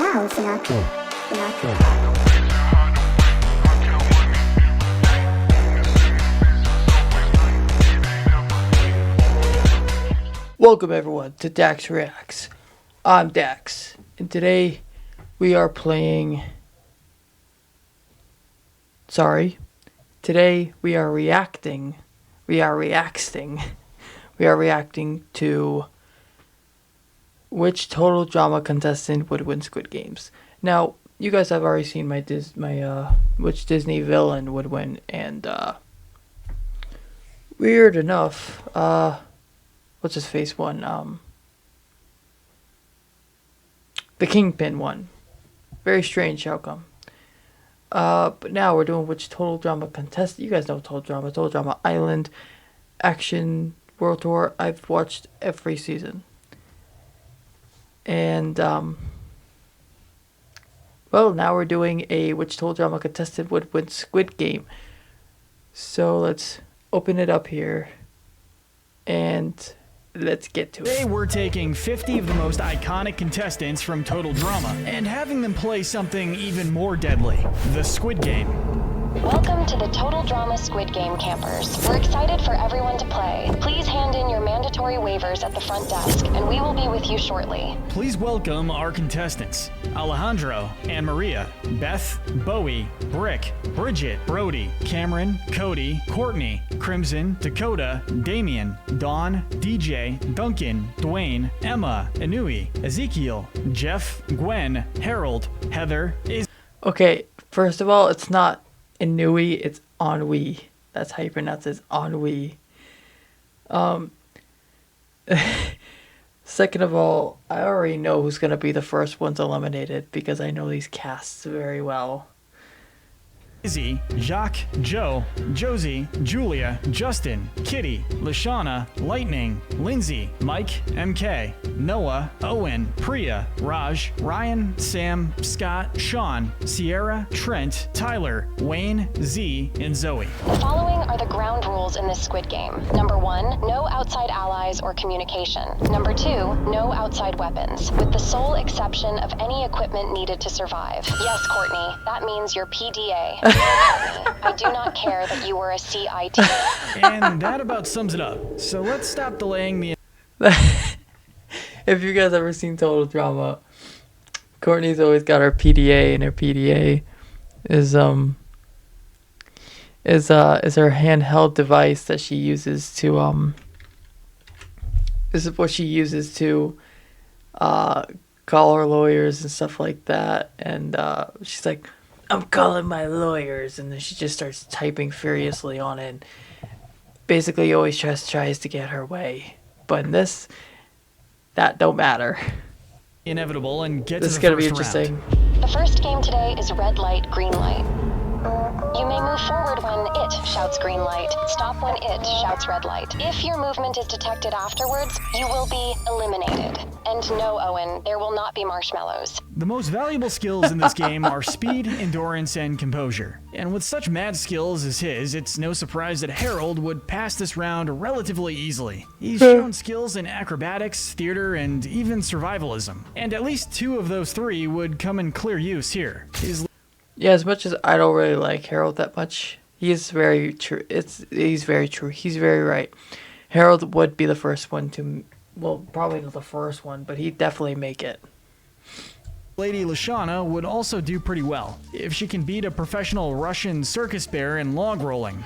Welcome everyone to Dax Reacts. I'm Dax, and today we are playing... Today we are reacting to which total drama contestant would win Squid Games. Now, you guys have already seen which Disney villain would win, and weird enough, what's his face won? The Kingpin won. Very strange outcome. But now we're doing which total drama contestant. You guys know Total Drama Island, Action World Tour. I've watched every season. And well, now we're doing a which total drama contestant would win Squid Game. So let's open it up here and let's get to it. Today we're taking 50 of the most iconic contestants from Total Drama and having them play something even more deadly, the Squid Game. Welcome to the Total Drama Squid Game campers. We're excited for everyone to play. Please hand in your mandatory waivers at the front desk, and we will be with you shortly. Please welcome our contestants: Alejandro, Anne Maria, Beth, Bowie, Brick, Bridget, Brody, Cameron, Cody, Courtney, Crimson, Dakota, Damien, Dawn, DJ, Duncan, Dwayne, Emma, Inui, Ezekiel, Jeff, Gwen, Harold, Heather. Okay, first of all, it's not Inui, it's Ennui. That's how you pronounce it, Ennui. Second of all, I already know who's going to be the first ones eliminated because I know these casts very well. Izzy, Jacques, Joe, Josie, Julia, Justin, Kitty, Lashana, Lightning, Lindsay, Mike, MK, Noah, Owen, Priya, Raj, Ryan, Sam, Scott, Sean, Sierra, Trent, Tyler, Wayne, Z, and Zoe. The following are the ground rules in this Squid Game. Number 1, no outside allies or communication. Number 2, no outside weapons, with the sole exception of any equipment needed to survive. Yes, Courtney, that means your PDA. I do not care that you were a CIT. And that about sums it up. So let's stop delaying the... If you guys ever seen Total Drama, Courtney's always got her PDA, and her PDA is her handheld device that she uses to this is what she uses to call her lawyers and stuff like that. And she's like, I'm calling my lawyers, and then she just starts typing furiously on it. Basically always tries to get her way. But in this, that don't matter. Inevitable and get this to the is gonna be first interesting. The first game today is red light, green light. You may move forward when it shouts green light, stop when it shouts red light. If your movement is detected afterwards, you will be eliminated. And no, Owen, there will not be marshmallows. The most valuable skills in this game are speed, endurance, and composure. And with such mad skills as his, it's no surprise that Harold would pass this round relatively easily. He's shown skills in acrobatics, theater, and even survivalism. And at least 2 of those 3 would come in clear use here. Yeah, as much as I don't really like Harold that much, he is very true. He's very true. He's very right. Harold would be the first one to, well, probably not the first one, but he'd definitely make it. Lady Lashana would also do pretty well, if she can beat a professional Russian circus bear in log rolling.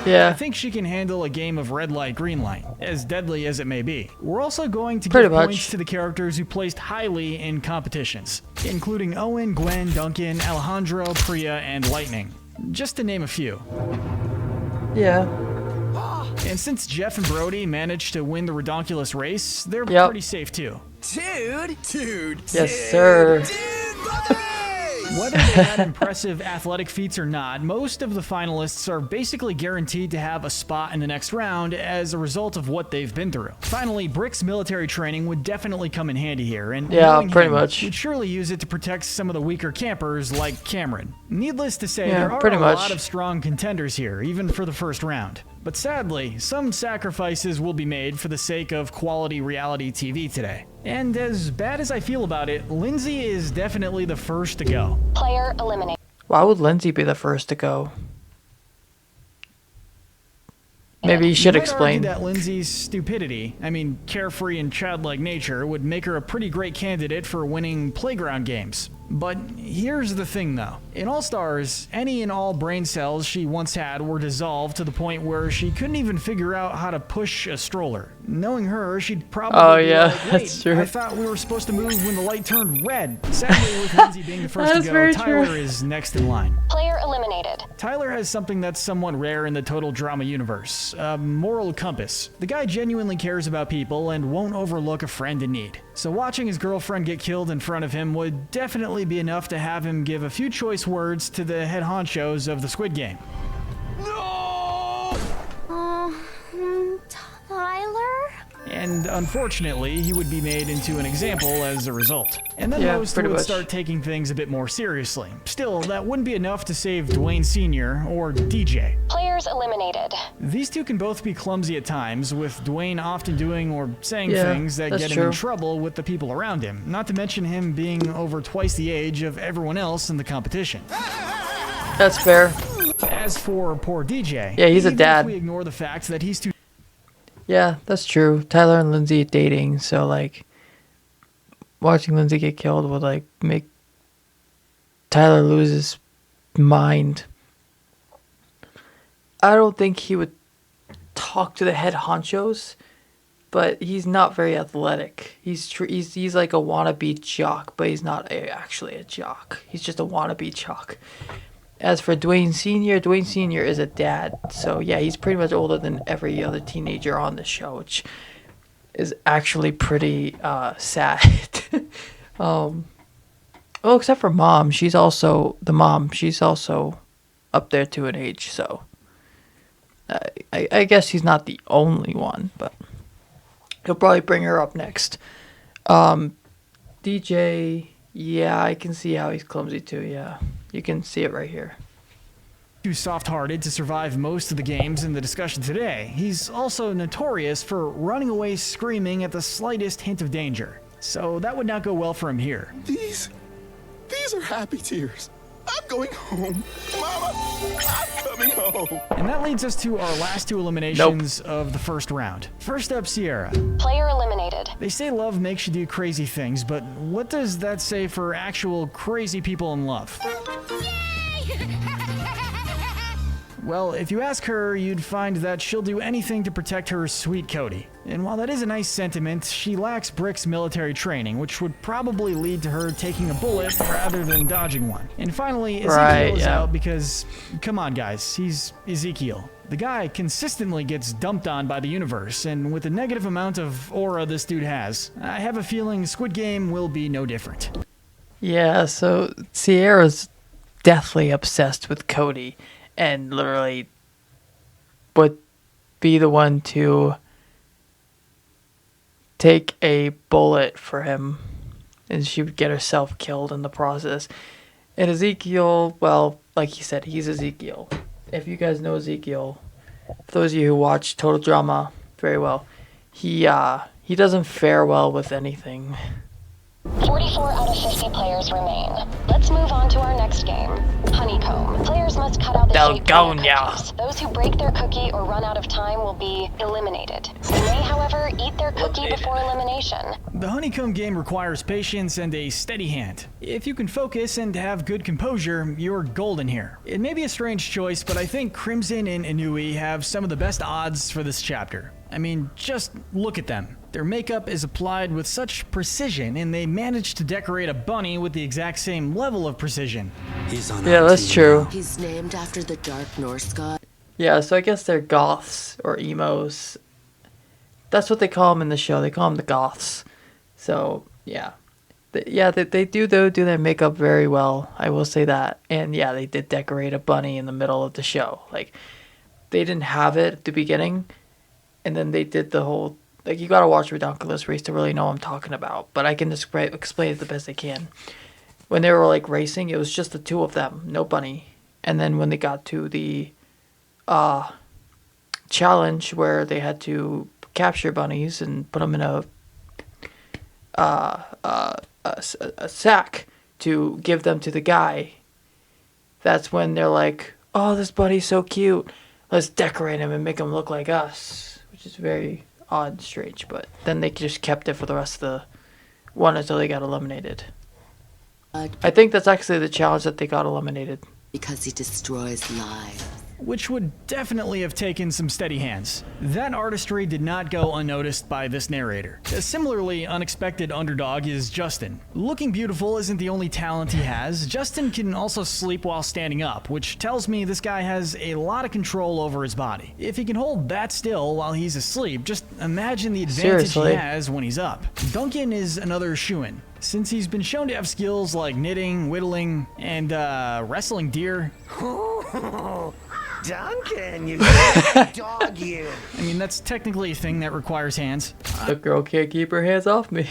Yeah. I think she can handle a game of red light, green light, as deadly as it may be. We're also going to give points to the characters who placed highly in competitions, including Owen, Gwen, Duncan, Alejandro, Priya, and Lightning, just to name a few. Yeah. And since Jeff and Brody managed to win the redonkulous race, they're pretty safe too. Dude. Yes, sir. Whether they had impressive athletic feats or not, most of the finalists are basically guaranteed to have a spot in the next round as a result of what they've been through. Finally, Brick's military training would definitely come in handy here, and pretty much. He'd surely use it to protect some of the weaker campers like Cameron. Needless to say, there are a lot of strong contenders here, even for the first round. But sadly, some sacrifices will be made for the sake of quality reality TV today. And as bad as I feel about it, Lindsay is definitely the first to go. Player eliminated. Why would Lindsay be the first to go? Maybe you should You might argue explain. that Lindsay's stupidity, carefree and childlike nature, would make her a pretty great candidate for winning playground games. But here's the thing though. In All Stars, any and all brain cells she once had were dissolved to the point where she couldn't even figure out how to push a stroller. Knowing her, she'd probably be like, wait, that's true. I thought we were supposed to move when the light turned red. Sadly, with Lindsay being the first to That's go, very Tyler true. is next in line. Player eliminated. Tyler has something that's somewhat rare in the total drama universe, a moral compass. The guy genuinely cares about people and won't overlook a friend in need. So watching his girlfriend get killed in front of him would definitely be enough to have him give a few choice words to the head honchos of the Squid Game. Tyler? And unfortunately, he would be made into an example as a result. And then Yeah, most pretty would much. start taking things a bit more seriously. Still, that wouldn't be enough to save Dwayne Sr. or DJ. Players eliminated. These two can both be clumsy at times, with Dwayne often doing or saying Yeah, things that that's get him in true. trouble with the people around him, not to mention him being over twice the age of everyone else in the competition. That's fair. As for poor DJ, Yeah, he's a even dad. if we ignore the fact that he's too Yeah, that's true. Tyler and Lindsay dating, so like watching Lindsay get killed would like make Tyler lose his mind. I don't think he would talk to the head honchos, but he's not very athletic. He's like a wannabe jock, but he's not actually a jock. He's just a wannabe jock. As for Dwayne Sr. is a dad, so yeah, he's pretty much older than every other teenager on the show, which is actually pretty sad. Well, except for mom, she's also up there to an age, so I guess he's not the only one, but he'll probably bring her up next. DJ, yeah, I can see how he's clumsy too, yeah. You can see it right here. too soft-hearted to survive most of the games in the discussion today. He's also notorious for running away screaming at the slightest hint of danger. So that would not go well for him here. These are happy tears. I'm going home. Mama, I'm coming home. And that leads us to our last two eliminations of the first round. First up, Sierra. Player eliminated. They say love makes you do crazy things, but what does that say for actual crazy people in love? Well, if you ask her, you'd find that she'll do anything to protect her sweet Cody. And while that is a nice sentiment, she lacks Brick's military training, which would probably lead to her taking a bullet rather than dodging one. And finally, Ezekiel Right, is yeah. out because, come on guys, he's Ezekiel. The guy consistently gets dumped on by the universe, and with the negative amount of aura this dude has, I have a feeling Squid Game will be no different. Yeah, so Sierra's deathly obsessed with Cody and literally would be the one to take a bullet for him, and she would get herself killed in the process. And Ezekiel, well, like he said, he's Ezekiel. If you guys know Ezekiel, for those of you who watch Total Drama very well, he doesn't fare well with anything. 44 out of 50 players remain. Let's move on to our next game. Honeycomb. Players must cut out the shape of their Dalgonia. cookies. Those who break their cookie or run out of time will be eliminated. They may, however, eat their cookie before elimination. The honeycomb game requires patience and a steady hand. If you can focus and have good composure, you're golden here. It may be a strange choice, but I think Crimson and Inui have some of the best odds for this chapter. I mean, just look at them. Their makeup is applied with such precision, and they manage to decorate a bunny with the exact same level of precision. He's on Yeah, our that's team true. now. He's named after the Dark Norse god. Yeah, so I guess they're goths or emos. That's what they call them in the show. They call them the goths. So, yeah. They do their makeup very well. I will say that. And yeah, they did decorate a bunny in the middle of the show. Like, they didn't have it at the beginning. And then they did the whole... Like, you gotta watch Redonkulous Race to really know what I'm talking about. But I can explain it the best I can. When they were, like, racing, it was just the two of them. No bunny. And then when they got to the... challenge where they had to capture bunnies and put them in a sack to give them to the guy, that's when they're like, oh, this buddy's so cute. Let's decorate him and make him look like us. Which is very odd and strange. But then they just kept it for the rest of the one until they got eliminated. I think that's actually the challenge that they got eliminated. Because he destroys lives. Which would definitely have taken some steady hands. That artistry did not go unnoticed by this narrator. A similarly unexpected underdog is Justin. Looking beautiful isn't the only talent he has. Justin can also sleep while standing up, which tells me this guy has a lot of control over his body. If he can hold that still while he's asleep, just imagine the advantage Seriously. he has when he's up. Duncan is another shoo-in. Since he's been shown to have skills like knitting, whittling, and wrestling deer. Duncan, you dog, you. I mean, that's technically a thing that requires hands. The girl can't keep her hands off me.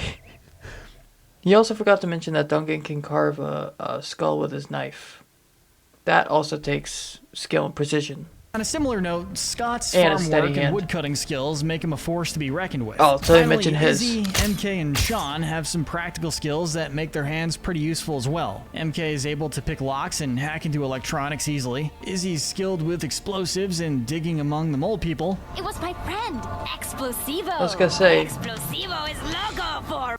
He also forgot to mention that Duncan can carve a skull with his knife. That also takes skill and precision. On a similar note, Scott's And a farm steady work hand. and woodcutting skills make him a force to be reckoned with. Oh, so he Finally, mentioned his. Izzy, MK, and Sean have some practical skills that make their hands pretty useful as well. MK is able to pick locks and hack into electronics easily. Izzy's skilled with explosives and digging among the mole people. It was my friend, Explosivo. I was gonna say. Explosivo is logo for.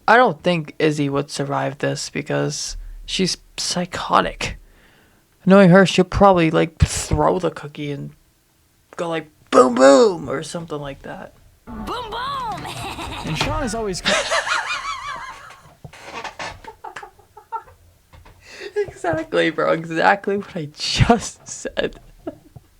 I don't think Izzy would survive this because she's psychotic. Knowing her, she'll probably like throw the cookie and go like boom boom or something like that. Boom boom. And Sean is always Exactly, bro. Exactly what I just said.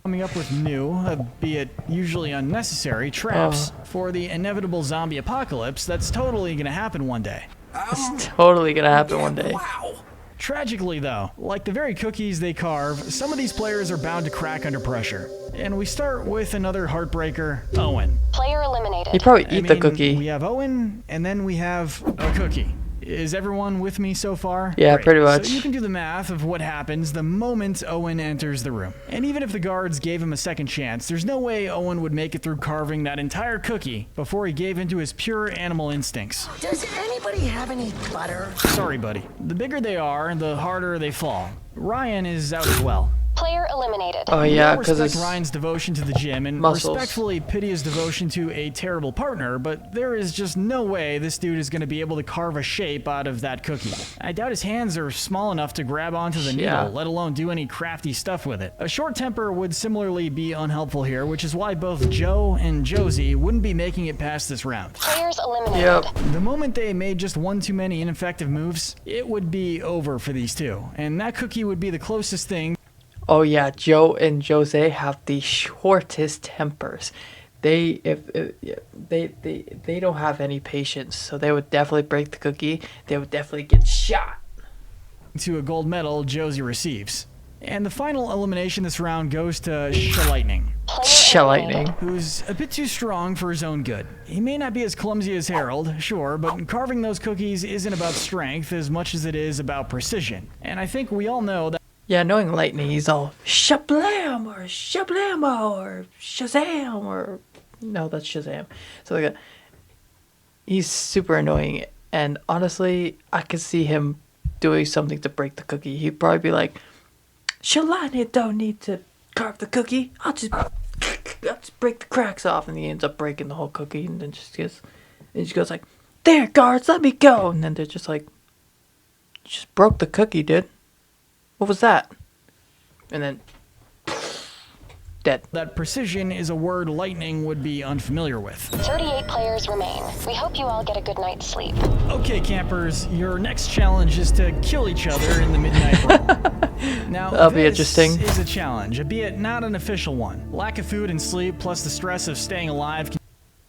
coming up with new, albeit usually unnecessary, traps for the inevitable zombie apocalypse that's totally gonna happen one day. It's totally gonna happen one day. Wow. Tragically, though, like the very cookies they carve, some of these players are bound to crack under pressure. And we start with another heartbreaker, Owen. Player eliminated. He probably I eat the mean, cookie. We have Owen, and then we have a cookie. Is everyone with me so far? Yeah, Great. pretty much. So you can do the math of what happens the moment Owen enters the room. And even if the guards gave him a second chance, there's no way Owen would make it through carving that entire cookie before he gave into his pure animal instincts. Does anybody have any butter? Sorry, buddy. The bigger they are, the harder they fall. Ryan is out as well. Player eliminated. Oh We yeah, all because respect it's Ryan's devotion to the gym and muscles. respectfully pity his devotion to a terrible partner, but there is just no way this dude is going to be able to carve a shape out of that cookie. I doubt his hands are small enough to grab onto the needle, Yeah. let alone do any crafty stuff with it. A short temper would similarly be unhelpful here, which is why both Joe and Josie wouldn't be making it past this round. Players eliminated. Yep. The moment they made just one too many ineffective moves, it would be over for these two, and that cookie would be the closest thing. Oh yeah, Joe and Jose have the shortest tempers. They don't have any patience, so they would definitely break the cookie. They would definitely get shot. To a gold medal Josie receives. And the final elimination this round goes to Shalightning, Player Shell eliminated. lightning. who's a bit too strong for his own good. He may not be as clumsy as Harold, sure, but carving those cookies isn't about strength as much as it is about precision. And I think we all know that Yeah, knowing lightning, he's all shablam or shablamo or shazam or no, that's Shazam. So like, he's super annoying, and honestly, I could see him doing something to break the cookie. He'd probably be like, Shalani don't need to carve the cookie. I'll just break the cracks off, and he ends up breaking the whole cookie, and then just goes like, there, guards, let me go, and then they're just like, you just broke the cookie, dude. What was that? And then dead. precision is a word Lightning would be unfamiliar with. 38 players remain. We hope you all get a good night's sleep. Okay, campers, your next challenge is to kill each other in the midnight room. Now, That'll be this interesting. is a challenge, albeit not an official one. Lack of food and sleep, plus the stress of staying alive, can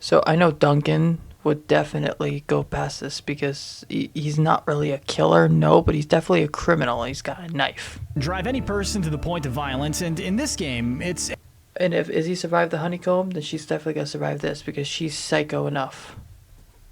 So I know Duncan would definitely go past this because he's not really a killer, no, but he's definitely a criminal. He's got a knife. drive any person to the point of violence, and in this game, it's And if Izzy survived the honeycomb, then she's definitely gonna survive this because she's psycho enough.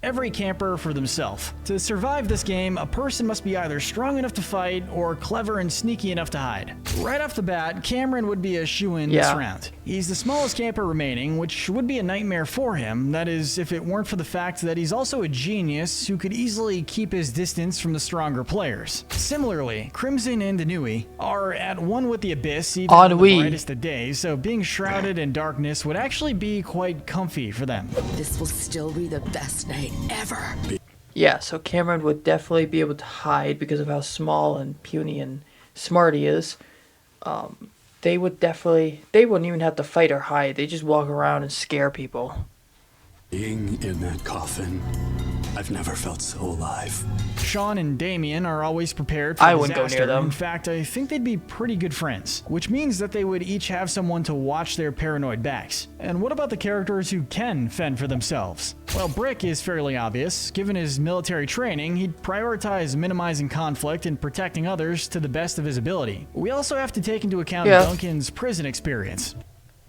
every camper for themselves. To survive this game, a person must be either strong enough to fight or clever and sneaky enough to hide. Right off the bat, Cameron would be a shoo-in this round. He's the smallest camper remaining, which would be a nightmare for him. That is, if it weren't for the fact that he's also a genius who could easily keep his distance from the stronger players. Similarly, Crimson and Inui are at one with the Abyss even on the brightest of days, so being shrouded in darkness would actually be quite comfy for them. This will still be the best night ever. Yeah, so Cameron would definitely be able to hide because of how small and puny and smart he is. They wouldn't even have to fight or hide. They just walk around and scare people. Being in that coffin, I've never felt so alive. Sean and Damien are always prepared for I wouldn't disaster. go near them. In fact, I think they'd be pretty good friends, which means that they would each have someone to watch their paranoid backs. And what about the characters who can fend for themselves? Well, Brick is fairly obvious. Given his military training, he'd prioritize minimizing conflict and protecting others to the best of his ability. We also have to take into account Duncan's prison experience.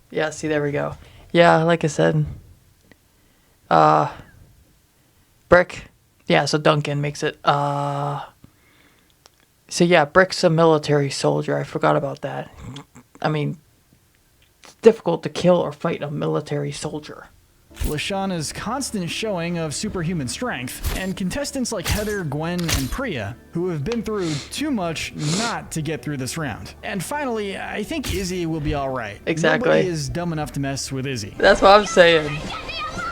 Yeah, see, there we go. Yeah, like I said, Brick. Yeah, so Duncan makes it, so yeah, Brick's a military soldier. I forgot about that. I mean, it's difficult to kill or fight a military soldier. Lashana's constant showing of superhuman strength, and contestants like Heather, Gwen, and Priya, who have been through too much not to get through this round. And finally, I think Izzy will be alright. Exactly. Nobody is dumb enough to mess with Izzy. That's what I'm saying.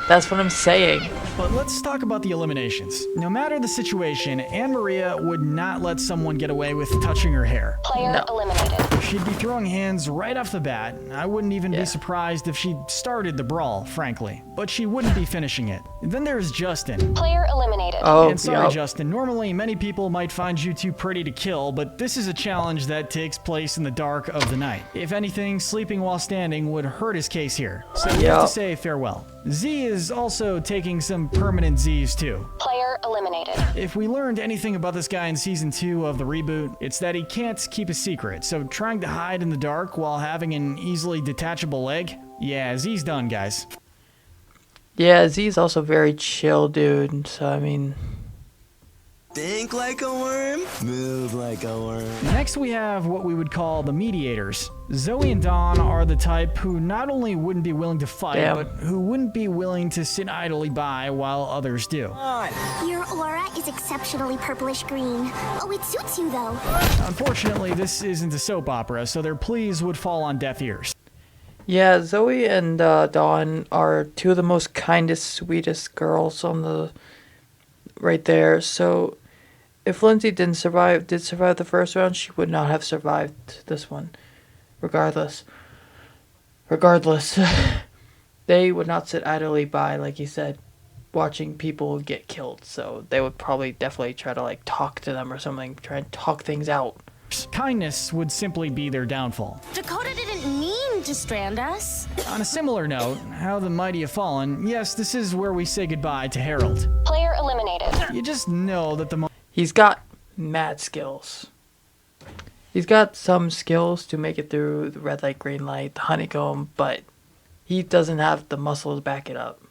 That's what I'm saying. But let's talk about the eliminations. No matter the situation, Anne-Maria would not let someone get away with touching her hair. Player eliminated. She'd be throwing hands right off the bat. I wouldn't even be surprised if she started the brawl, frankly. But she wouldn't be finishing it. Then there's Justin. Player eliminated. Oh, and sorry, Justin, normally many people might find you too pretty to kill, but this is a challenge that takes place in the dark of the night. If anything, sleeping while standing would hurt his case here. So we have to say farewell. Z is also taking some permanent Z's too. Player eliminated. If we learned anything about this guy in Season 2 of the reboot, it's that he can't keep a secret, so trying to hide in the dark while having an easily detachable leg? Yeah, Z's done, guys. Yeah, Z's also very chill, dude, so I mean... Think like a worm, move like a worm. Next we have what we would call the mediators. Zoe and Dawn are the type who not only wouldn't be willing to fight, but who wouldn't be willing to sit idly by while others do. Your aura is exceptionally purplish green. Oh, it suits you though. Unfortunately, this isn't a soap opera, so their pleas would fall on deaf ears. Yeah, Zoe and Dawn are two of the most kindest, sweetest girls on the... right there, so... If Lindsay did survive the first round, she would not have survived this one. Regardless, they would not sit idly by, like you said, watching people get killed. So they would probably definitely try to like talk to them or something, try and talk things out. Kindness would simply be their downfall. Dakota didn't mean to strand us. On a similar note, how the mighty have fallen, yes, this is where we say goodbye to Harold. Player eliminated. You just know that He's got mad skills. He's got some skills to make it through the red light, green light, the honeycomb, but he doesn't have the muscle to back it up.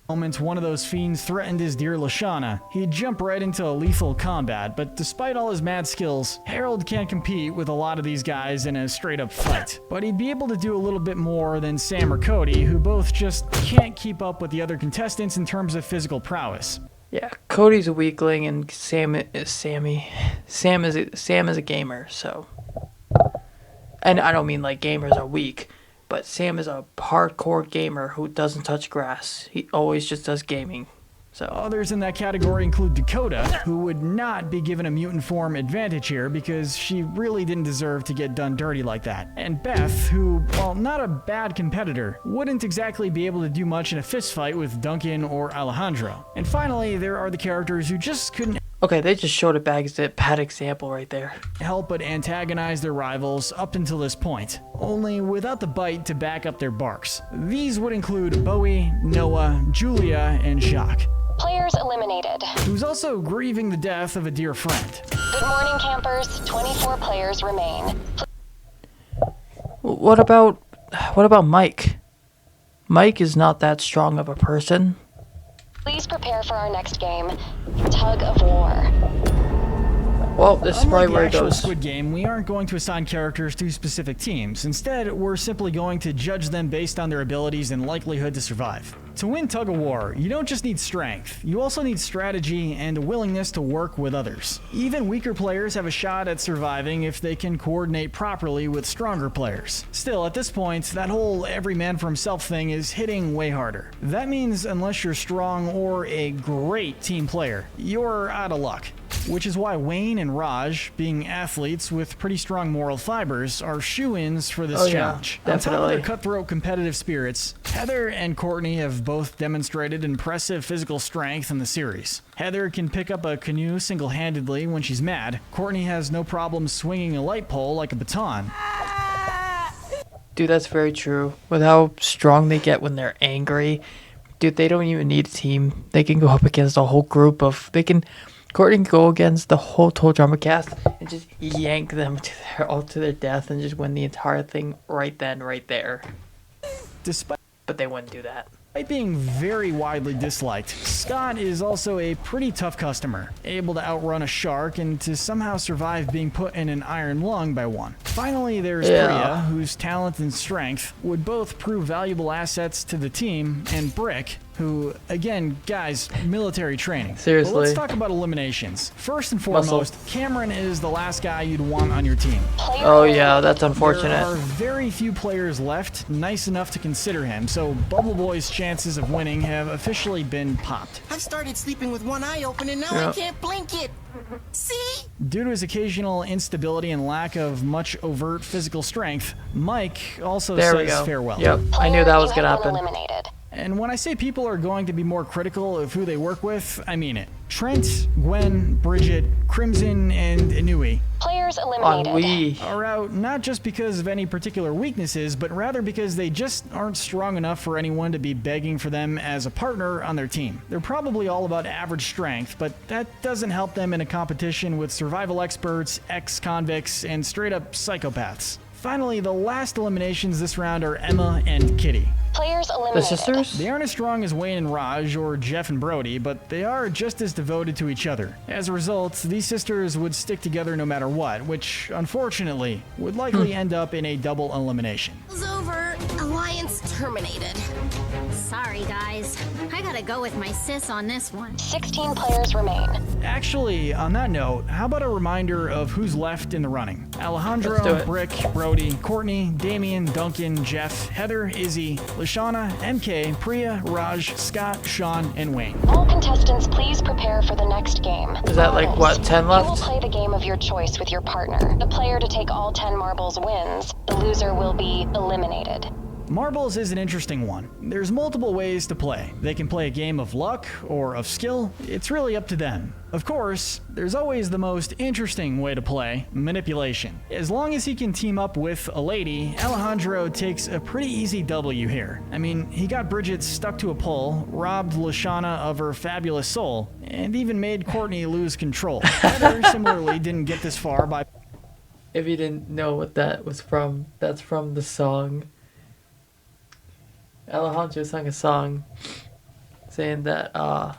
Moment one of those fiends threatened his dear Lashana, he'd jump right into lethal combat, but despite all his mad skills, Harold can't compete with a lot of these guys in a straight-up fight. But he'd be able to do a little bit more than Sam or Cody, who both just can't keep up with the other contestants in terms of physical prowess. Yeah, Cody's a weakling and Sam is a gamer, so. And I don't mean like gamers are weak, but Sam is a hardcore gamer who doesn't touch grass. He always just does gaming. So others in that category include Dakota, who would not be given a mutant form advantage here because she really didn't deserve to get done dirty like that. And Beth, who, while not a bad competitor, wouldn't exactly be able to do much in a fistfight with Duncan or Alejandro. And finally, there are the characters who just couldn't okay, they just showed a bad example right there. Help but antagonize their rivals up until this point, only without the bite to back up their barks. These would include Bowie, Noah, Julia, and Jacques. Players eliminated. Who's also grieving the death of a dear friend. Good morning, campers. 24 players remain. What about Mike? Mike is not that strong of a person. Please prepare for our next game, Tug of War. Well, this is Unlike probably the where it actual goes. Squid Game, we aren't going to assign characters to specific teams. Instead, we're simply going to judge them based on their abilities and likelihood to survive. To win Tug of War, you don't just need strength, you also need strategy and a willingness to work with others. Even weaker players have a shot at surviving if they can coordinate properly with stronger players. Still, at this point, that whole every man for himself thing is hitting way harder. That means unless you're strong or a great team player, you're out of luck. Which is why Wayne and Raj, being athletes with pretty strong moral fibers, are shoo-ins for this challenge. On top of definitely. their cutthroat competitive spirits, Heather and Courtney have both demonstrated impressive physical strength in the series. Heather can pick up a canoe single-handedly when she's mad. Courtney has no problem swinging a light pole like a baton. Dude, that's very true. With how strong they get when they're angry, dude, they don't even need a team. They can go up against a whole group of. Courtney can go against the whole Total Drama cast and just yank them to their death and just win the entire thing right then, right there. Despite But they wouldn't do that. being very widely disliked, Scott is also a pretty tough customer, able to outrun a shark and to somehow survive being put in an iron lung by one. Finally, there's Priya, whose talent and strength would both prove valuable assets to the team, and Brick, who, again, guys, military training. Seriously. But let's talk about eliminations. First and foremost, Cameron is the last guy you'd want on your team. Oh yeah, that's unfortunate. There are very few players left nice enough to consider him, so Bubble Boy's chances of winning have officially been popped. I've started sleeping with one eye open and now I can't blink it. See? Due to his occasional instability and lack of much overt physical strength, Mike also says farewell. Yep, I knew that was gonna happen. Eliminated. And when I say people are going to be more critical of who they work with, I mean it. Trent, Gwen, Bridget, Crimson, and Inui Players On eliminated. Wii. are out not just because of any particular weaknesses, but rather because they just aren't strong enough for anyone to be begging for them as a partner on their team. They're probably all about average strength, but that doesn't help them in a competition with survival experts, ex-convicts, and straight-up psychopaths. Finally, the last eliminations this round are Emma and Kitty. Players The eliminated. sisters? They aren't as strong as Wayne and Raj or Jeff and Brody, but they are just as devoted to each other. As a result, these sisters would stick together no matter what, which, unfortunately, would likely end up in a double elimination. It's over. Alliance terminated. Sorry, guys. I gotta go with my sis on this one. 16 players remain. Actually, on that note, how about a reminder of who's left in the running? Let's do Alejandro, it. Brick, Brody, Courtney, Damien, Duncan, Jeff, Heather, Izzy, Lashana, MK, Priya, Raj, Scott, Sean, and Wayne. All contestants, please prepare for the next game. Is that like, what, 10 You will left? play the game of your choice with your partner. The player to take all 10 marbles wins. The loser will be eliminated. Marbles is an interesting one. There's multiple ways to play. They can play a game of luck or of skill. It's really up to them. Of course, there's always the most interesting way to play, manipulation. As long as he can team up with a lady, Alejandro takes a pretty easy W here. I mean, he got Bridget stuck to a pole, robbed Lashana of her fabulous soul, and even made Courtney lose control. Heather similarly didn't get this far by If you didn't know what that was from, that's from the song. Alejandro sang a song saying that, I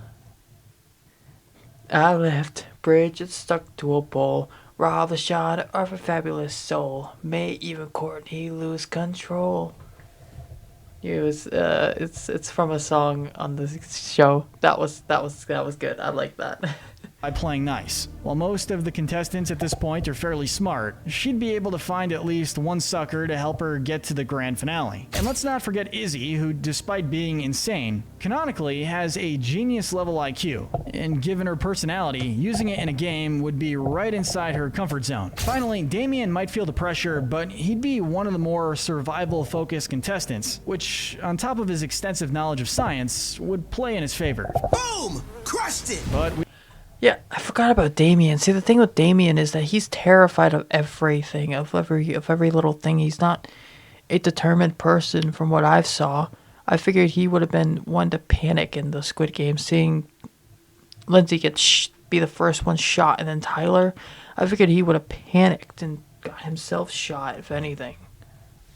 left Bridget stuck to a pole, robbed the shot of a fabulous soul, made even Courtney lose control. It was, it's from a song on the show. That was good. I like that. playing nice. While most of the contestants at this point are fairly smart, she'd be able to find at least one sucker to help her get to the grand finale. And let's not forget Izzy, who, despite being insane, canonically has a genius-level IQ. And given her personality, using it in a game would be right inside her comfort zone. Finally, Damien might feel the pressure, but he'd be one of the more survival-focused contestants, which, on top of his extensive knowledge of science, would play in his favor. Boom! Crushed it! But Yeah, I forgot about Damien. See, the thing with Damien is that he's terrified of everything, of every little thing. He's not a determined person from what I've saw. I figured he would have been one to panic in the Squid Game, seeing Lindsay be the first one shot, and then Tyler. I figured he would have panicked and got himself shot, if anything.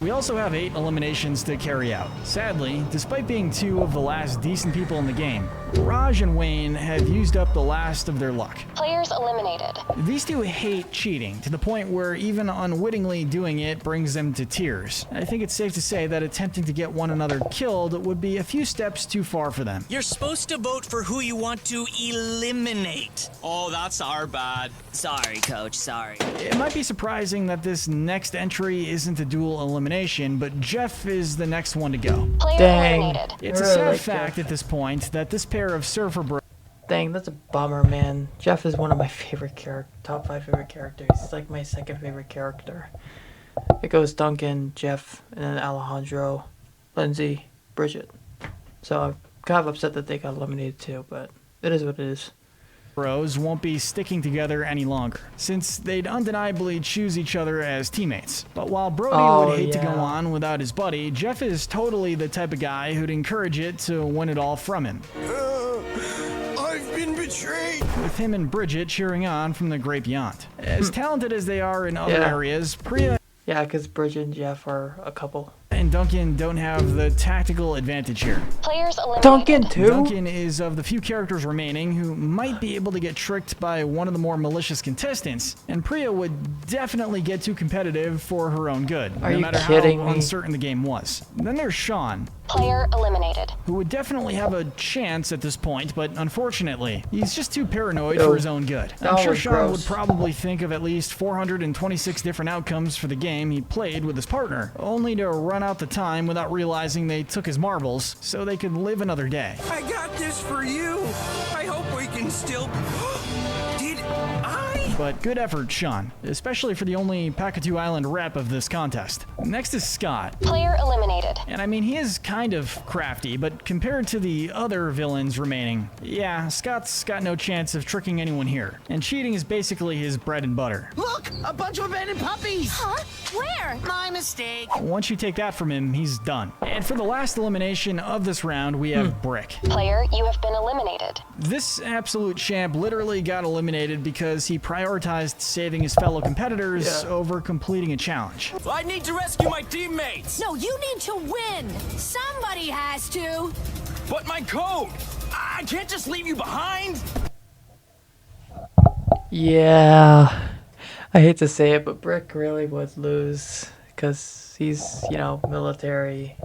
We also have 8 eliminations to carry out. Sadly, despite being 2 of the last decent people in the game, Raj and Wayne have used up the last of their luck. Players eliminated. These 2 hate cheating, to the point where even unwittingly doing it brings them to tears. I think it's safe to say that attempting to get one another killed would be a few steps too far for them. You're supposed to vote for who you want to eliminate. Oh, that's our bad. Sorry, Coach, sorry. It might be surprising that this next entry isn't a dual elimination, but Jeff is the next one to go. Player Dang. eliminated. It's a Really sad like fact Jeff. at this point that this pair of surfer bros Dang, that's a bummer, man. Jeff is one of my favorite top 5 favorite characters. He's like my second favorite character. It goes Duncan, Jeff, and then Alejandro, Lindsay, Bridget. So I'm kind of upset that they got eliminated too, but it is what it is. won't be sticking together any longer, since they'd undeniably choose each other as teammates. But while Brody would hate to go on without his buddy, Jeff is totally the type of guy who'd encourage it to win it all from him. I've been betrayed. With him and Bridget cheering on from the great beyond. As talented as they are in other areas, Priya Yeah, because Bridget and Jeff are a couple. and Duncan don't have the tactical advantage here. Players eliminated. Duncan too? Duncan is of the few characters remaining who might be able to get tricked by one of the more malicious contestants, and Priya would definitely get too competitive for her own good, Are no you matter kidding how me? uncertain the game was. Then there's Sean, Player eliminated. who would definitely have a chance at this point, but unfortunately, he's just too paranoid Oh. for his own good. I'm Oh, sure Sean gross. would probably think of at least 426 different outcomes for the game he played with his partner, only to run out the time without realizing they took his marbles so they could live another day. I got this for you. I hope we can still... Did I? But good effort, Sean, especially for the only Pakatu Island rep of this contest. Next is Scott. Player eliminated. And I mean, he is kind of crafty, but compared to the other villains remaining, yeah, Scott's got no chance of tricking anyone here. And cheating is basically his bread and butter. Look, a bunch of abandoned puppies. Huh? Where? My mistake. Once you take that from him, he's done. And for the last elimination of this round, we have Brick. Player, you have been eliminated. This absolute champ literally got eliminated because he prioritized saving his fellow competitors over completing a challenge. I need to rescue my teammates. No, you need to win. Somebody has to. But my code. I can't just leave you behind. Yeah. I hate to say it, but Brick really would lose because he's, you know, military.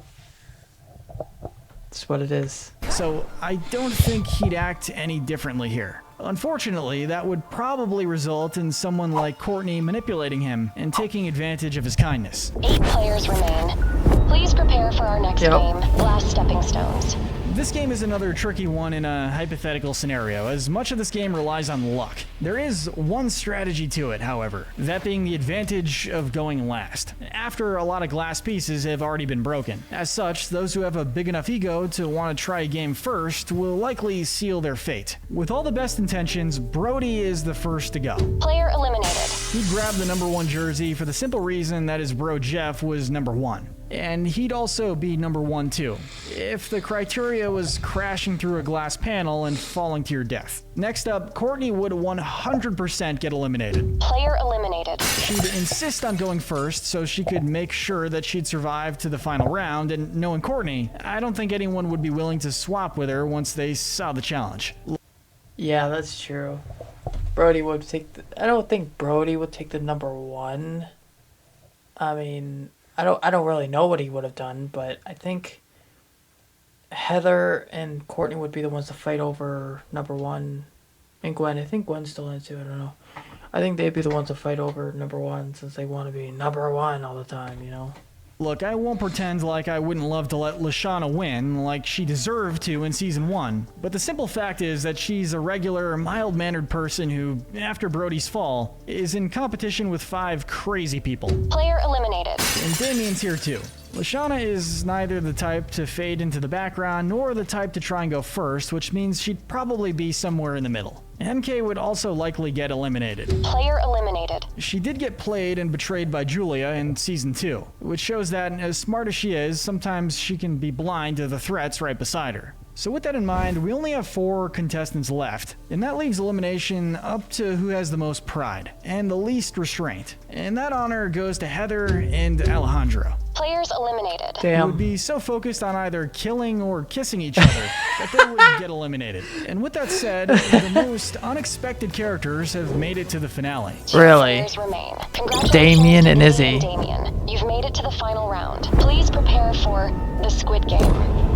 It's what it is. So I don't think he'd act any differently here. Unfortunately, that would probably result in someone like Courtney manipulating him and taking advantage of his kindness. 8 players remain. Please prepare for our next game, Last Stepping Stones. This game is another tricky one in a hypothetical scenario, as much of this game relies on luck. There is one strategy to it, however, that being the advantage of going last, after a lot of glass pieces have already been broken. As such, those who have a big enough ego to want to try a game first will likely seal their fate. With all the best intentions, Brody is the first to go. Player eliminated. He grabbed the number 1 jersey for the simple reason that his bro Jeff was number 1. And he'd also be number 1 too, if the criteria was crashing through a glass panel and falling to your death. Next up, Courtney would 100% get eliminated. Player eliminated. She'd insist on going first so she could make sure that she'd survive to the final round, and knowing Courtney, I don't think anyone would be willing to swap with her once they saw the challenge. Yeah, that's true. Brody would take I don't think Brody would take the number 1. I mean, I don't really know what he would have done, but I think Heather and Courtney would be the ones to fight over number 1. And Gwen. I think Gwen's still in it too, I don't know. I think they'd be the ones to fight over number 1 since they want to be number 1 all the time, you know? Look, I won't pretend like I wouldn't love to let Lashana win like she deserved to in Season 1, but the simple fact is that she's a regular, mild-mannered person who, after Brody's fall, is in competition with 5 crazy people. Player eliminated. And Damien's here too. Lashana is neither the type to fade into the background nor the type to try and go first, which means she'd probably be somewhere in the middle. MK would also likely get eliminated. Player eliminated. She did get played and betrayed by Julia in Season 2, which shows that, as smart as she is, sometimes she can be blind to the threats right beside her. So with that in mind, we only have 4 contestants left, and that leaves elimination up to who has the most pride and the least restraint. And that honor goes to Heather and Alejandro. Players eliminated. They Damn. would be so focused on either killing or kissing each other that they would get eliminated. And with that said, the most unexpected characters have made it to the finale. Really? Players remain. Congratulations, Damien and Izzy. and Damien. You've made it to the final round. Please prepare for the Squid Game.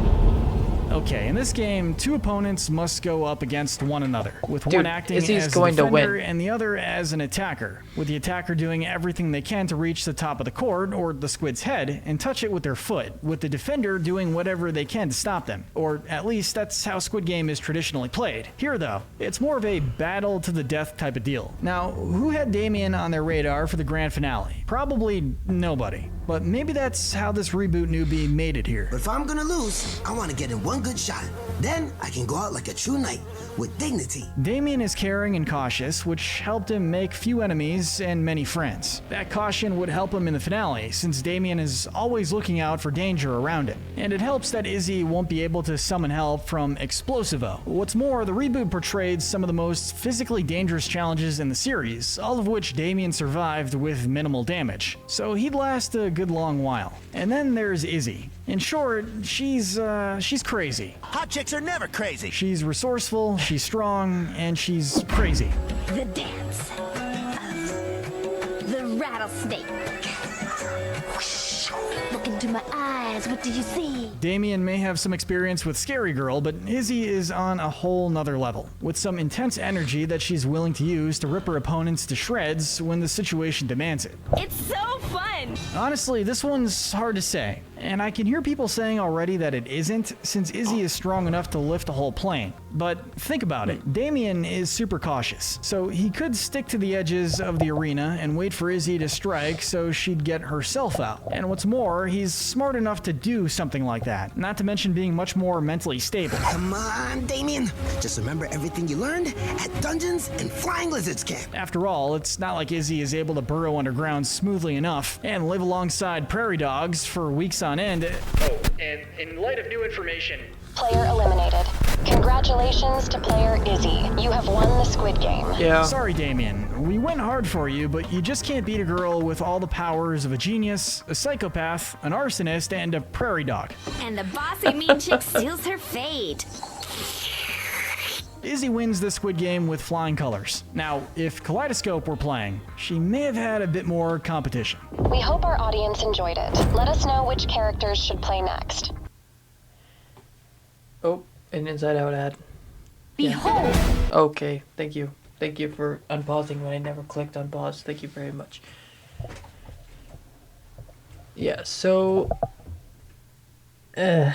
Okay, in this game, two opponents must go up against one another, with Dude, one acting Izzy's as going a to defender win. and the other as an attacker, with the attacker doing everything they can to reach the top of the court, or the squid's head, and touch it with their foot, with the defender doing whatever they can to stop them. Or at least that's how Squid Game is traditionally played. Here though, it's more of a battle to the death type of deal. Now, who had Damien on their radar for the grand finale? Probably nobody. But maybe that's how this reboot newbie made it here. But if I'm gonna lose, I want to get in one good shot. Then I can go out like a true knight, with dignity. Damien is caring and cautious, which helped him make few enemies and many friends. That caution would help him in the finale, since Damien is always looking out for danger around him. And it helps that Izzy won't be able to summon help from Explosivo. What's more, the reboot portrayed some of the most physically dangerous challenges in the series, all of which Damien survived with minimal damage. So he'd last a good long while. And then there's Izzy. In short, she's crazy. Hot chicks are never crazy. She's resourceful, she's strong, and she's crazy. The dance of the rattlesnake. Look into my eyes, what do you see? Damien may have some experience with Scary Girl, but Izzy is on a whole nother level, with some intense energy that she's willing to use to rip her opponents to shreds when the situation demands it. It's so fun! Honestly, this one's hard to say, and I can hear people saying already that it isn't, since Izzy is strong enough to lift a whole plane. But think about it, Damien is super cautious, so he could stick to the edges of the arena and wait for Izzy to strike so she'd get herself out. And what's more, he's smart enough to do something like that, not to mention being much more mentally stable. Come on, Damien. Just remember everything you learned at Dungeons and Flying Lizards Camp. After all, it's not like Izzy is able to burrow underground smoothly enough and live alongside prairie dogs for weeks on end. Oh, and in light of new information... Player eliminated. Congratulations to player Izzy. You have won the Squid Game. Yeah. Sorry, Damien. We went hard for you, but you just can't beat a girl with all the powers of a genius, a psychopath, an arsonist, and a prairie dog. And the bossy mean chick seals her fate. Izzy wins this Squid Game with flying colors. Now, if Kaleidoscope were playing, she may have had a bit more competition. We hope our audience enjoyed it. Let us know which characters should play next. Oh, an Inside Out ad. Behold! Okay, thank you. Thank you for unpausing when I never clicked unpause. Thank you very much. Yeah, so... I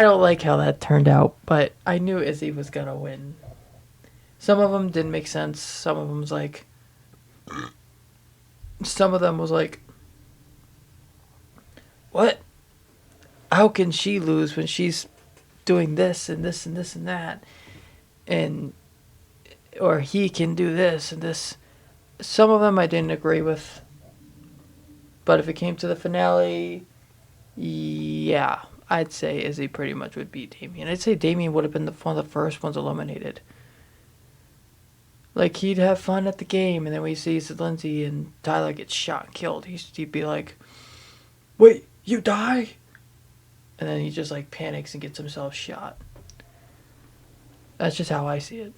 don't like how that turned out, but I knew Izzy was gonna win. Some of them didn't make sense. Some of them was like... Some of them was like... What? How can she lose when she's doing this and this and this and that? And... Or he can do this and this. Some of them I didn't agree with. But if it came to the finale... Yeah... I'd say Izzy pretty much would beat Damien. I'd say Damien would have been one of the first ones eliminated. Like, he'd have fun at the game, and then when he sees that Lindsay and Tyler get shot and killed, he'd be like, wait, you die? And then he just, like, panics and gets himself shot. That's just how I see it.